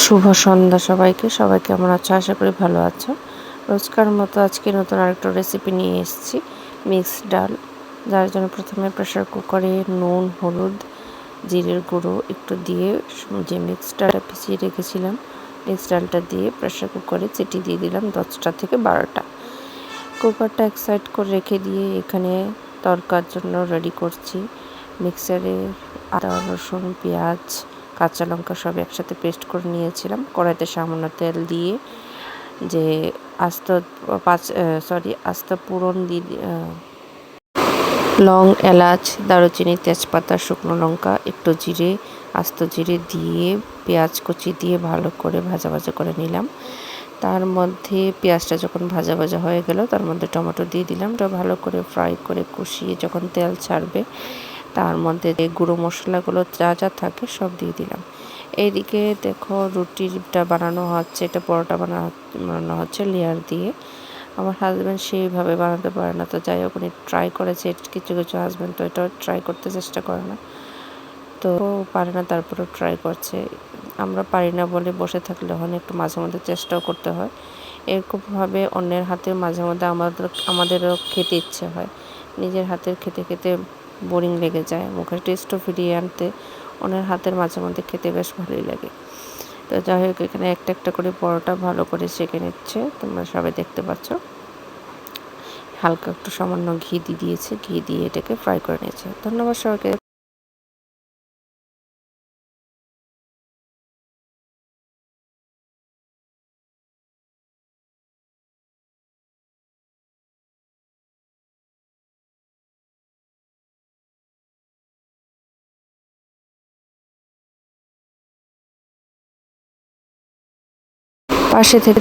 শুভ সন্ধ্যা সবাইকে। সবাই কেমন আছো? আশা করি ভালো আছো। রোজকার মতো আজকে নতুন আরেকটা রেসিপি নিয়ে এসেছি, মিক্সড ডাল। যার জন্য প্রথমে প্রেসার কুকারে নুন, হলুদ, জিরের গুঁড়ো একটু দিয়ে যে মিক্সড ডালটা পিছিয়ে রেখেছিলাম, মিক্সড ডালটা দিয়ে প্রেসার কুকারে সিটি দিয়ে দিলাম 10টা থেকে 12টা। কুকারটা এক সাইড করে রেখে দিয়ে এখানে তরকার জন্য রেডি করছি। মিক্সারে আদা, রসুন, পেঁয়াজ, কাঁচা লঙ্কা সব একসাথে পেস্ট করে নিয়েছিলাম। কড়াইতে সামান্য তেল দিয়ে যে আস্ত ফোড়ন দিয়ে লং, এলাচ, দারুচিনি, তেজপাতা, শুকনো লঙ্কা, একটু জিরে, আস্ত জিরে দিয়ে পেঁয়াজ কুচি দিয়ে ভালো করে ভাজা ভাজা করে নিলাম। তার মধ্যে পেঁয়াজটা যখন ভাজা ভাজা হয়ে গেল তার মধ্যে টমেটো দিয়ে দিলাম। ওটা ভালো করে ফ্রাই করে কষিয়ে যখন তেল ছাড়বে তার মধ্যে যে গুঁড়ো মশলাগুলো যা যা থাকে সব দিয়ে দিলাম। এইদিকে দেখো রুটিটা বানানো হচ্ছে, এটা পরোটা বানানো হচ্ছে লেয়ার দিয়ে। আমার হাজব্যান্ড সেইভাবে বানাতে পারে না, তো যাই হোক উনি ট্রাই করেছে। কিছু কিছু হাজব্যান্ড তো এটা ট্রাই করতে চেষ্টা করে না, তো পারে না, তারপরেও ট্রাই করছে। আমরা পারি না বলে বসে থাকলে হয় না, একটু মাঝে মধ্যে চেষ্টাও করতে হয়। এরকমভাবে অন্যের হাতের মাঝে মধ্যে আমাদেরও খেতে ইচ্ছে হয়। নিজের হাতের খেতে খেতে বোরিং লেগে যায়, মুখের টেস্টও ফিরিয়ে আনতে অন্যের হাতের মাঝে মধ্যে খেতে বেশ ভালোই লাগে। তো যাই হোক এখানে একটা একটা করে পরোটা ভালো করে সেঁকে নিচ্ছে, তোমরা সবাই দেখতে পাচ্ছ। হালকা একটু সামান্য ঘি দিয়েছে, ঘি দিয়ে এটাকে ফ্রাই করে নিয়েছে। ধন্যবাদ সবাইকে। পাশে থেকে